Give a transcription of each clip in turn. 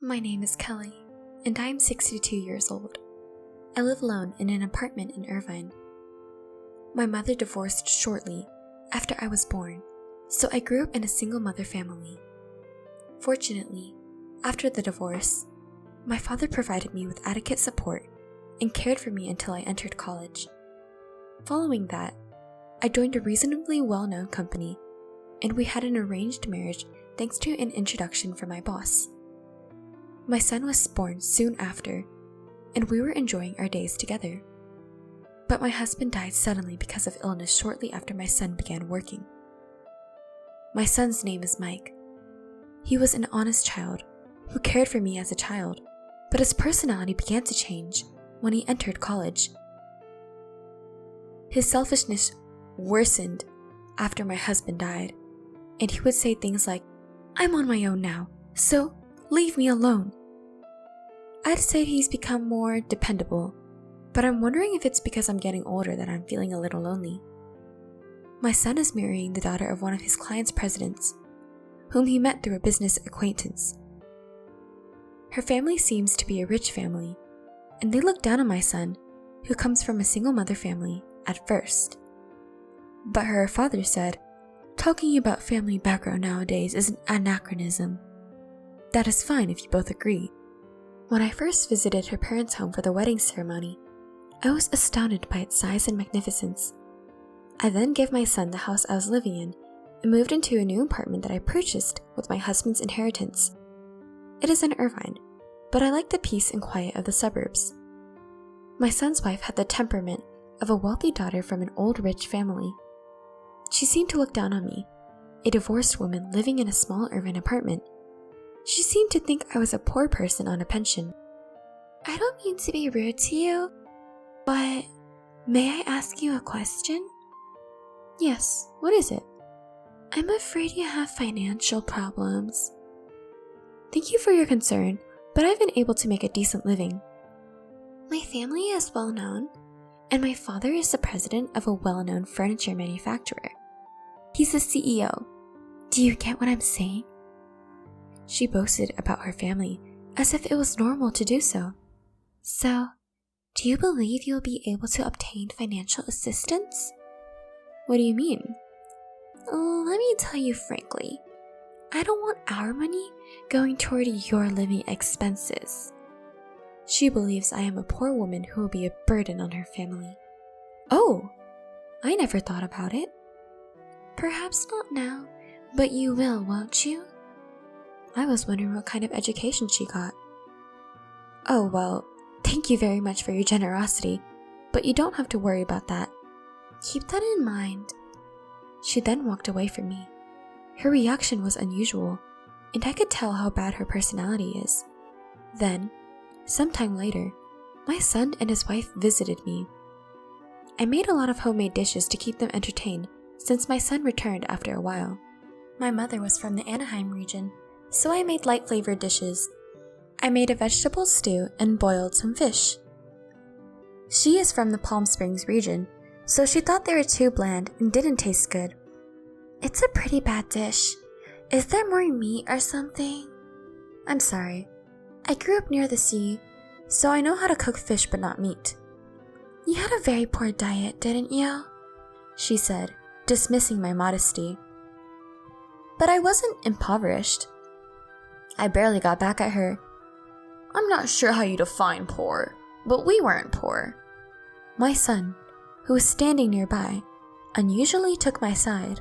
My name is Kelly, and I am 62 years old. I live alone in an apartment in Irvine. My mother divorced shortly after I was born, so I grew up in a single-mother family. Fortunately, after the divorce, my father provided me with adequate support and cared for me until I entered college. Following that, I joined a reasonably well-known company, and we had an arranged marriage thanks to an introduction from my boss. My son was born soon after, and we were enjoying our days together. But my husband died suddenly because of illness shortly after my son began working. My son's name is Mike. He was an honest child who cared for me as a child, but his personality began to change when he entered college. His selfishness worsened after my husband died, and he would say things like, "I'm on my own now, so leave me alone." I'd say he's become more dependable, but I'm wondering if it's because I'm getting older that I'm feeling a little lonely. My son is marrying the daughter of one of his client's presidents, whom he met through a business acquaintance. Her family seems to be a rich family, and they look down on my son, who comes from a single-mother family, at first. But her father said, "Talking about family background nowadays is an anachronism. That is fine if you both agree." When I first visited her parents' home for the wedding ceremony, I was astounded by its size and magnificence. I then gave my son the house I was living in and moved into a new apartment that I purchased with my husband's inheritance. It is in Irvine, but I like the peace and quiet of the suburbs. My son's wife had the temperament of a wealthy daughter from an old rich family. She seemed to look down on me, a divorced woman living in a small Irvine apartment. She seemed to think I was a poor person on a pension. "I don't mean to be rude to you, but may I ask you a question?" "Yes, what is it?" "I'm afraid you have financial problems." "Thank you for your concern, but I've been able to make a decent living." "My family is well known, and my father is the president of a well-known furniture manufacturer. He's the CEO. Do you get what I'm saying?" She boasted about her family as if it was normal to do so. "So, do you believe you'll be able to obtain financial assistance?" "What do you mean?" "Let me tell you frankly, I don't want our money going toward your living expenses." She believes I am a poor woman who will be a burden on her family. "Oh, I never thought about it." "Perhaps not now, but you will, won't you?" I was wondering what kind of education she got. "Oh, well, thank you very much for your generosity, but you don't have to worry about that." "Keep that in mind." She then walked away from me. Her reaction was unusual, and I could tell how bad her personality is. Then, sometime later, my son and his wife visited me. I made a lot of homemade dishes to keep them entertained since my son returned after a while. My mother was from the Anaheim region, so I made light-flavored dishes. I made a vegetable stew and boiled some fish. She is from the Palm Springs region, so she thought they were too bland and didn't taste good. "It's a pretty bad dish. Is there more meat or something?" "I'm sorry. I grew up near the sea, so I know how to cook fish but not meat." "You had a very poor diet, didn't you?" she said, dismissing my modesty. But I wasn't impoverished. I barely got back at her. "I'm not sure how you define poor, but we weren't poor." My son, who was standing nearby, unusually took my side.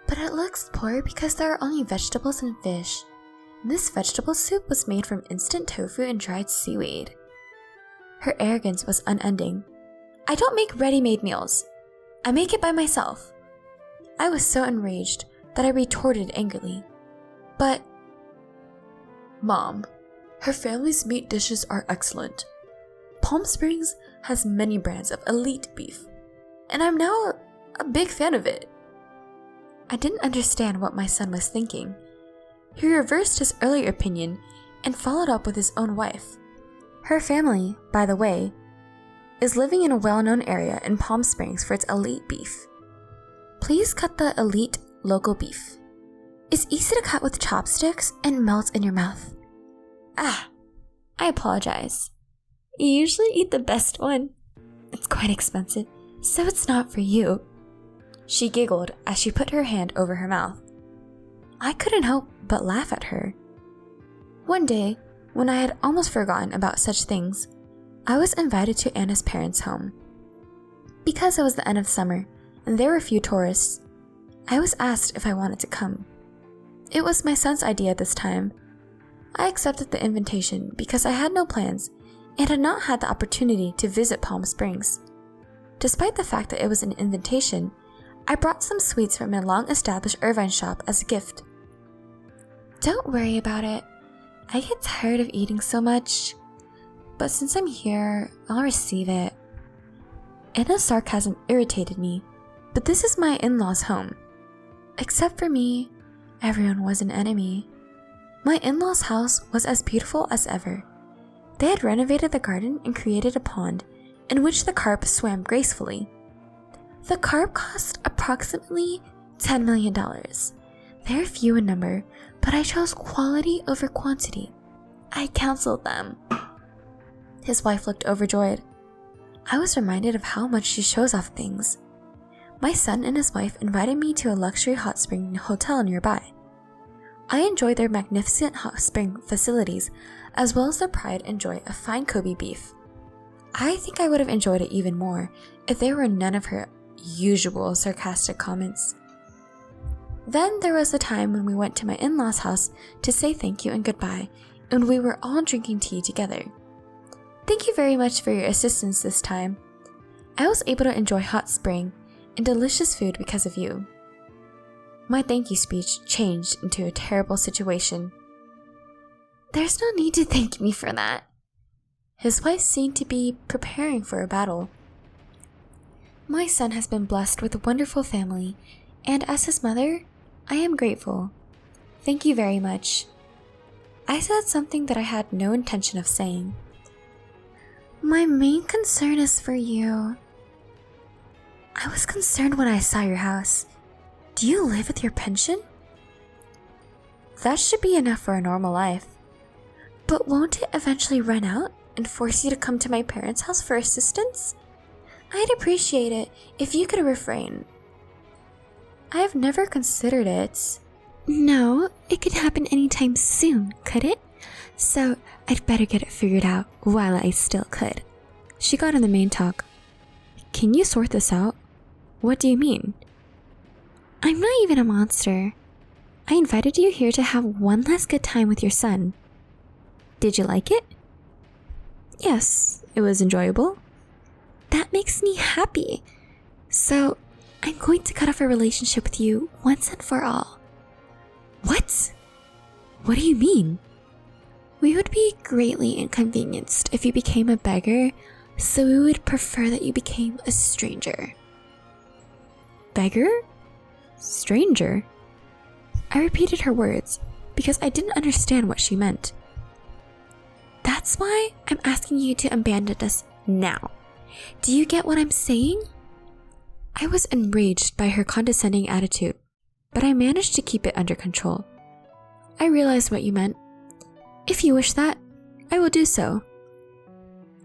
"But it looks poor because there are only vegetables and fish. This vegetable soup was made from instant tofu and dried seaweed." Her arrogance was unending. "I don't make ready-made meals. I make it by myself." I was so enraged that I retorted angrily. "But, Mom, her family's meat dishes are excellent. Palm Springs has many brands of elite beef, and I'm now a big fan of it." I didn't understand what my son was thinking. He reversed his earlier opinion and followed up with his own wife. Her family, by the way, is living in a well-known area in Palm Springs for its elite beef. "Please cut the elite local beef. It's easy to cut with chopsticks and melts in your mouth. I apologize. You usually eat the best one. It's quite expensive, so it's not for you. She giggled as she put her hand over her mouth. I couldn't help but laugh at her. One day, when I had almost forgotten about such things, I was invited to Anna's parents' home. Because it was the end of summer and there were few tourists, I was asked if I wanted to come. It was my son's idea this time. I accepted the invitation because I had no plans and had not had the opportunity to visit Palm Springs. Despite the fact that it was an invitation, I brought some sweets from a long-established Irvine shop as a gift. Don't worry about it. I get tired of eating so much, but since I'm here, I'll receive it. Anna's sarcasm irritated me, but this is my in-laws' home. Except for me, everyone was an enemy. My in-laws' house was as beautiful as ever. They had renovated the garden and created a pond in which the carp swam gracefully. The carp cost approximately $10 million. They are few in number, but I chose quality over quantity. I counseled them. His wife looked overjoyed. I was reminded of how much she shows off things. My son and his wife invited me to a luxury hot spring hotel nearby. I enjoyed their magnificent hot spring facilities, as well as the pride and joy of fine Kobe beef. I think I would have enjoyed it even more if there were none of her usual sarcastic comments. Then there was the time when we went to my in-laws' house to say thank you and goodbye, and we were all drinking tea together. Thank you very much for your assistance this time. I was able to enjoy hot spring and delicious food because of you. My thank you speech changed into a terrible situation. There's no need to thank me for that. His wife seemed to be preparing for a battle. My son has been blessed with a wonderful family, and as his mother, I am grateful. Thank you very much. I said something that I had no intention of saying. My main concern is for you. I was concerned when I saw your house. Do you live with your pension? That should be enough for a normal life. But won't it eventually run out and force you to come to my parents' house for assistance? I'd appreciate it if you could refrain. I have never considered it. No, it could happen anytime soon, could it? So I'd better get it figured out while I still could. She got in the main talk. Can you sort this out? What do you mean? I'm not even a monster. I invited you here to have one last good time with your son. Did you like it? Yes, it was enjoyable. That makes me happy. So I'm going to cut off a relationship with you once and for all. What? What do you mean? We would be greatly inconvenienced if you became a beggar, so we would prefer that you became a stranger. Beggar? Stranger? I repeated her words because I didn't understand what she meant. That's why I'm asking you to abandon us now. Do you get what I'm saying? I was enraged by her condescending attitude, but I managed to keep it under control. I realized what you meant. If you wish that, I will do so.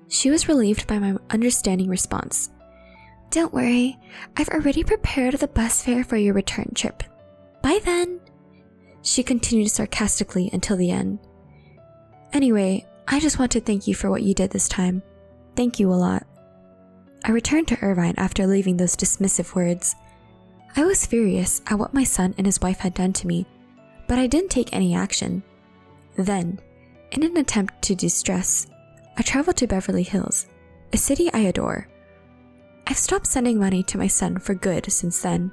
She was relieved by my understanding response. Don't worry, I've already prepared the bus fare for your return trip. Bye then. She continued sarcastically until the end. Anyway, I just want to thank you for what you did this time. Thank you a lot. I returned to Irvine after leaving those dismissive words. I was furious at what my son and his wife had done to me, but I didn't take any action. Then, in an attempt to de-stress, I traveled to Beverly Hills, a city I adore. I've stopped sending money to my son for good since then.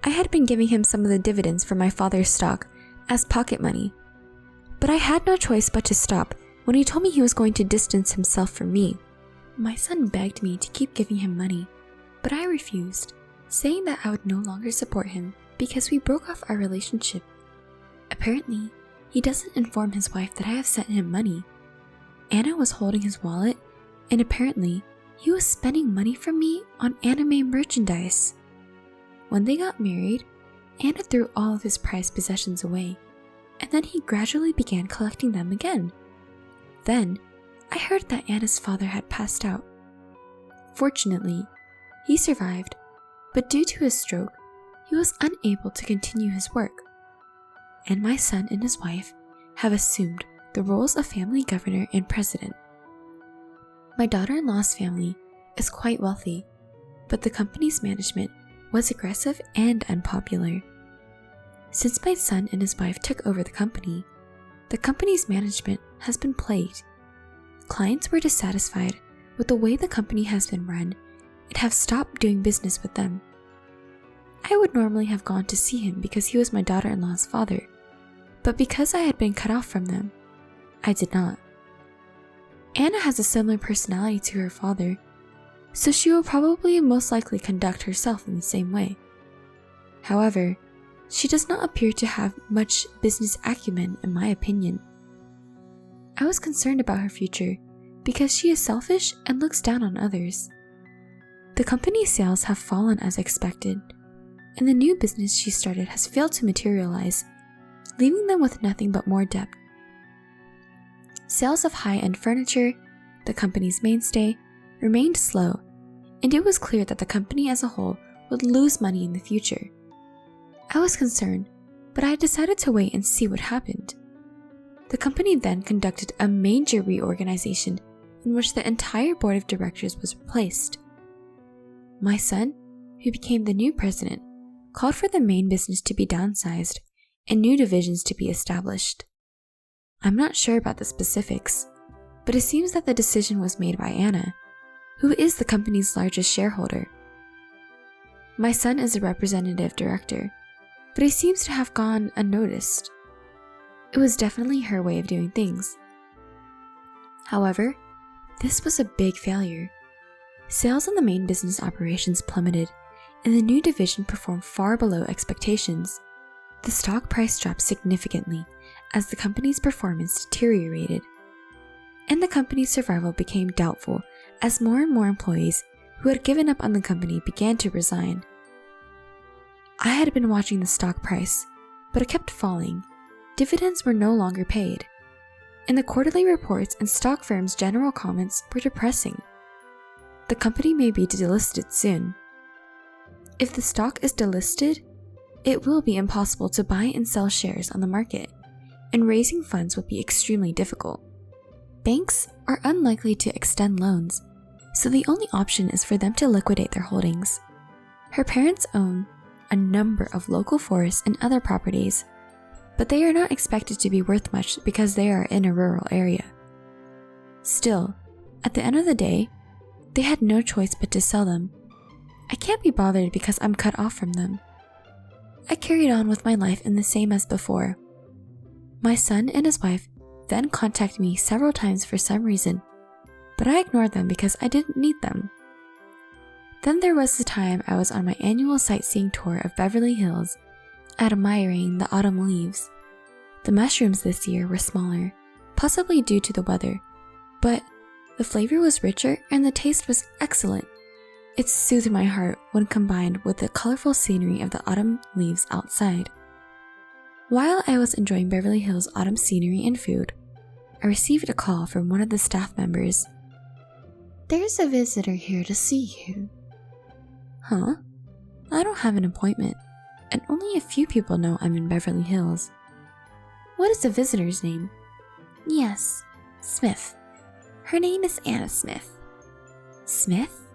I had been giving him some of the dividends from my father's stock as pocket money, but I had no choice but to stop when he told me he was going to distance himself from me. My son begged me to keep giving him money, but I refused, saying that I would no longer support him because we broke off our relationship. Apparently, he doesn't inform his wife that I have sent him money. Anna was holding his wallet, and apparently, he was spending money from me on anime merchandise. When they got married, Anna threw all of his prized possessions away. and then he gradually began collecting them again. Then, I heard that Anna's father had passed out. Fortunately, he survived, but due to his stroke, he was unable to continue his work. And my son and his wife have assumed the roles of family governor and president. My daughter-in-law's family is quite wealthy, but the company's management was aggressive and unpopular. Since my son and his wife took over the company's management has been plagued. Clients were dissatisfied with the way the company has been run and have stopped doing business with them. I would normally have gone to see him because he was my daughter-in-law's father, but because I had been cut off from them, I did not. Anna has a similar personality to her father, so she will probably most likely conduct herself in the same way. However, she does not appear to have much business acumen in my opinion. I was concerned about her future because she is selfish and looks down on others. The company's sales have fallen as expected, and the new business she started has failed to materialize, leaving them with nothing but more debt. Sales of high-end furniture, the company's mainstay, remained slow, and it was clear that the company as a whole would lose money in the future. I was concerned, but I decided to wait and see what happened. The company then conducted a major reorganization in which the entire board of directors was replaced. My son, who became the new president, called for the main business to be downsized and new divisions to be established. I'm not sure about the specifics, but it seems that the decision was made by Anna, who is the company's largest shareholder. My son is a representative director, but he seems to have gone unnoticed. It was definitely her way of doing things. However, this was a big failure. Sales in the main business operations plummeted, and the new division performed far below expectations. The stock price dropped significantly as the company's performance deteriorated, and the company's survival became doubtful as more and more employees who had given up on the company began to resign. I had been watching the stock price, but it kept falling. Dividends were no longer paid, and the quarterly reports and stock firms' general comments were depressing. The company may be delisted soon. If the stock is delisted, it will be impossible to buy and sell shares on the market, and raising funds would be extremely difficult. Banks are unlikely to extend loans, so the only option is for them to liquidate their holdings. Her parents own a number of local forests and other properties, but they are not expected to be worth much because they are in a rural area. Still, at the end of the day, they had no choice but to sell them. I can't be bothered because I'm cut off from them. I carried on with my life in the same as before. My son and his wife then contacted me several times for some reason, but I ignored them because I didn't need them. Then there was the time I was on my annual sightseeing tour of Beverly Hills, admiring the autumn leaves. The mushrooms this year were smaller, possibly due to the weather, but the flavor was richer and the taste was excellent. It soothed my heart when combined with the colorful scenery of the autumn leaves outside. While I was enjoying Beverly Hills' autumn scenery and food, I received a call from one of the staff members. "There's a visitor here to see you." Huh? I don't have an appointment, and only a few people know I'm in Beverly Hills. What is the visitor's name? Yes, Smith. Her name is Anna Smith. Smith?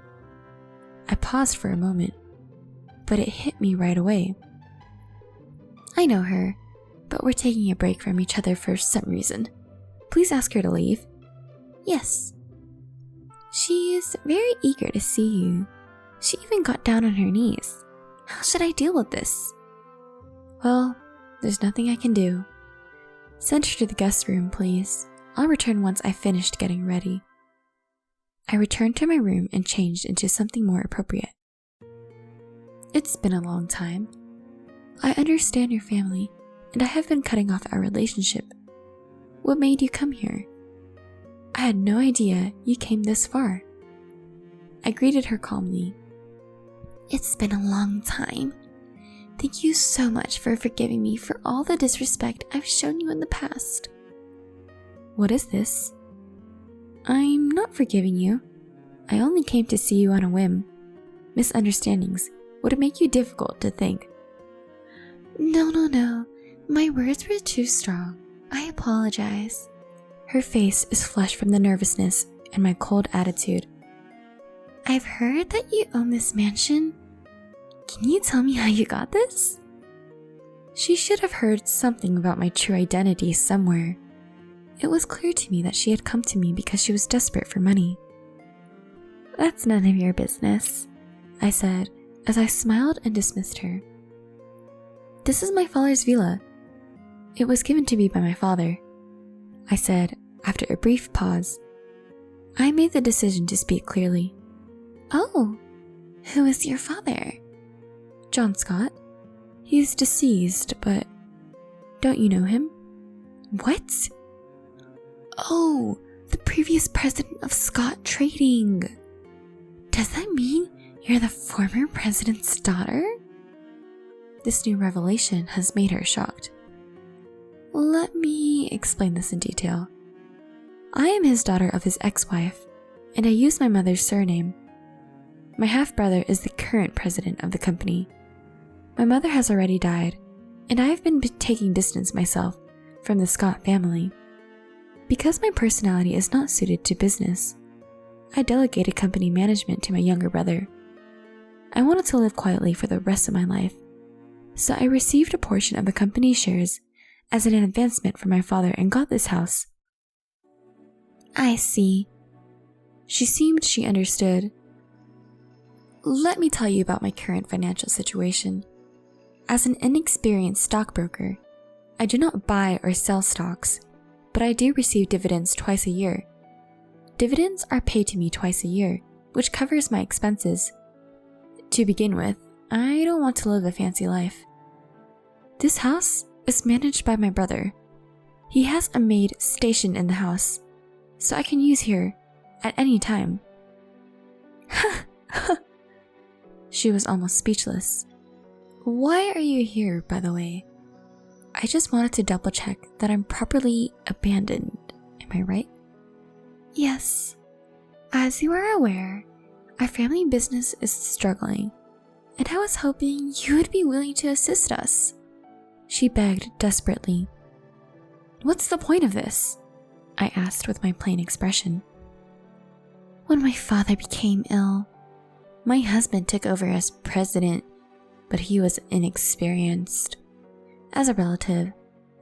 I paused for a moment, but it hit me right away. I know her, but we're taking a break from each other for some reason. Please ask her to leave. Yes. She is very eager to see you. She even got down on her knees. How should I deal with this? Well, there's nothing I can do. Send her to the guest room, please. I'll return once I've finished getting ready. I returned to my room and changed into something more appropriate. It's been a long time. I understand your family, and I have been cutting off our relationship. What made you come here? I had no idea you came this far. I greeted her calmly. It's been a long time. Thank you so much for forgiving me for all the disrespect I've shown you in the past. What is this? I'm not forgiving you. I only came to see you on a whim. Misunderstandings would make you difficult to think. No. My words were too strong. I apologize. Her face is flushed from the nervousness and my cold attitude. I've heard that you own this mansion. Can you tell me how you got this? She should have heard something about my true identity somewhere. It was clear to me that she had come to me because she was desperate for money. That's none of your business, I said as I smiled and dismissed her. This is my father's villa. It was given to me by my father, I said after a brief pause. I made the decision to speak clearly. Oh, who is your father? John Scott. He's deceased, but don't you know him? What? Oh, the previous president of Scott Trading. Does that mean you're the former president's daughter? This new revelation has made her shocked. Let me explain this in detail. I am his daughter of his ex-wife, and I use my mother's surname. My half-brother is the current president of the company. My mother has already died, and I have been taking distance myself from the Scott family. Because my personality is not suited to business, I delegated company management to my younger brother. I wanted to live quietly for the rest of my life, so I received a portion of the company's shares as an advancement from my father and got this house. I see. She seemed she understood. Let me tell you about my current financial situation. As an inexperienced stockbroker, I do not buy or sell stocks, but I do receive dividends twice a year. Dividends are paid to me twice a year, which covers my expenses. To begin with, I don't want to live a fancy life. This house is managed by my brother. He has a maid stationed in the house, so I can use here at any time. She was almost speechless. Why are you here, by the way? I just wanted to double check that I'm properly abandoned, am I right? Yes. As you are aware, our family business is struggling, and I was hoping you would be willing to assist us. She begged desperately. What's the point of this? I asked with my plain expression. When my father became ill, my husband took over as president, but he was inexperienced. As a relative,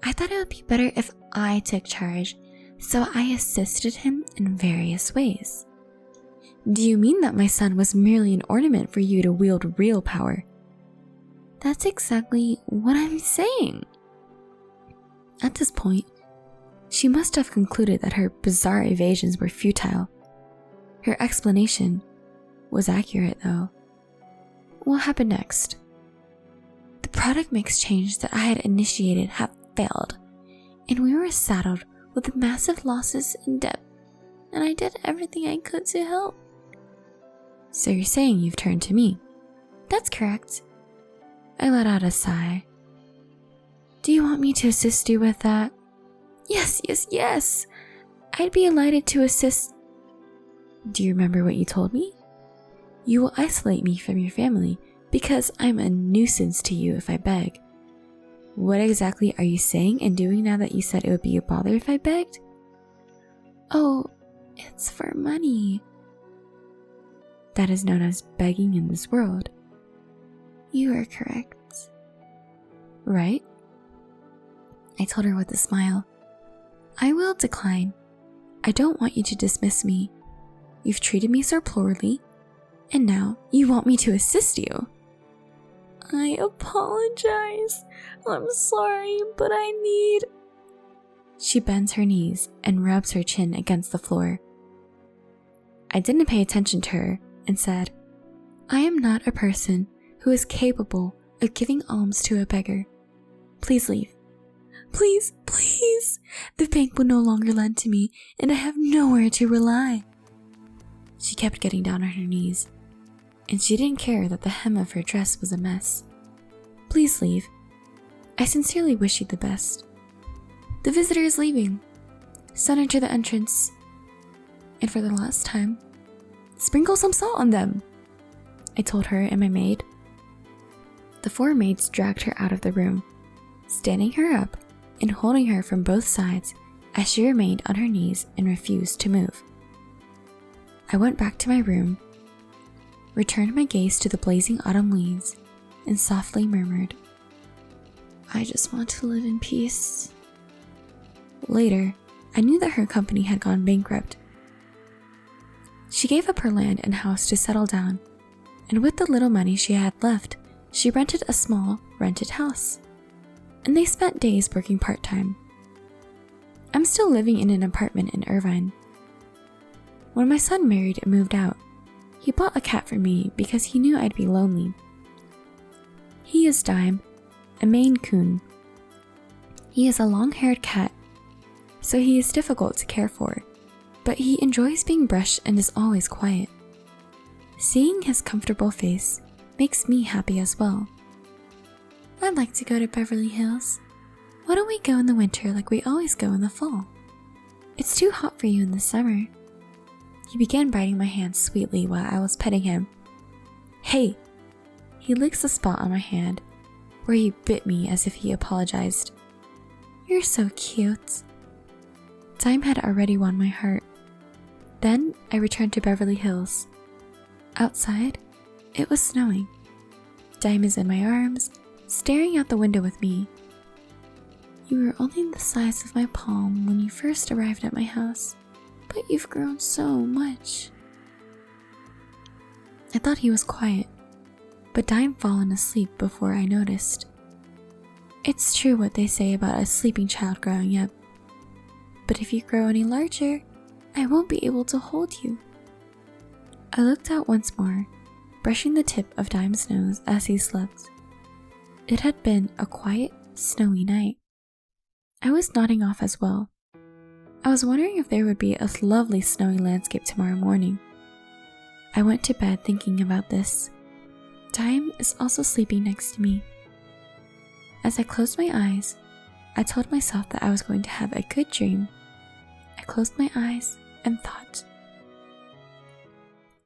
I thought it would be better if I took charge, so I assisted him in various ways. Do you mean that my son was merely an ornament for you to wield real power? That's exactly what I'm saying. At this point, she must have concluded that her bizarre evasions were futile. Her explanation was accurate, though. What happened next? The product mix change that I had initiated had failed, and we were saddled with massive losses and debt, and I did everything I could to help. So you're saying you've turned to me? That's correct. I let out a sigh. Do you want me to assist you with that? Yes. I'd be delighted to assist. Do you remember what you told me? You will isolate me from your family because I'm a nuisance to you if I beg. What exactly are you saying and doing now that you said it would be a bother if I begged? Oh, it's for money. That is known as begging in this world. You are correct. Right? I told her with a smile. I will decline. I don't want you to dismiss me. You've treated me so poorly, and now you want me to assist you. I apologize. I'm sorry, but I need... She bends her knees and rubs her chin against the floor. I didn't pay attention to her and said, I am not a person who is capable of giving alms to a beggar. Please leave. Please. The bank will no longer lend to me, and I have nowhere to rely. She kept getting down on her knees, and she didn't care that the hem of her dress was a mess. Please leave. I sincerely wish you the best. The visitor is leaving. Send her to the entrance. And for the last time, sprinkle some salt on them, I told her and my maid. The 4 maids dragged her out of the room, standing her up and holding her from both sides as she remained on her knees and refused to move. I went back to my room, returned my gaze to the blazing autumn leaves, and softly murmured, I just want to live in peace. Later, I knew that her company had gone bankrupt. She gave up her land and house to settle down, and with the little money she had left, she rented a small, rented house, and they spent days working part-time. I'm still living in an apartment in Irvine. When my son married and moved out, he bought a cat for me because he knew I'd be lonely. He is Dime, a Maine Coon. He is a long-haired cat, so he is difficult to care for, but he enjoys being brushed and is always quiet. Seeing his comfortable face makes me happy as well. I'd like to go to Beverly Hills. Why don't we go in the winter like we always go in the fall? It's too hot for you in the summer. He began biting my hand sweetly while I was petting him. Hey! He licks the spot on my hand, where he bit me as if he apologized. You're so cute. Time had already won my heart. Then I returned to Beverly Hills. Outside, it was snowing. Dime is in my arms, staring out the window with me. You were only the size of my palm when you first arrived at my house, but you've grown so much. I thought he was quiet, but Dime fallen asleep before I noticed. It's true what they say about a sleeping child growing up, but if you grow any larger, I won't be able to hold you. I looked out once more, brushing the tip of Dime's nose as he slept. It had been a quiet, snowy night. I was nodding off as well. I was wondering if there would be a lovely snowy landscape tomorrow morning. I went to bed thinking about this. Dime is also sleeping next to me. As I closed my eyes, I told myself that I was going to have a good dream. I closed my eyes and thought,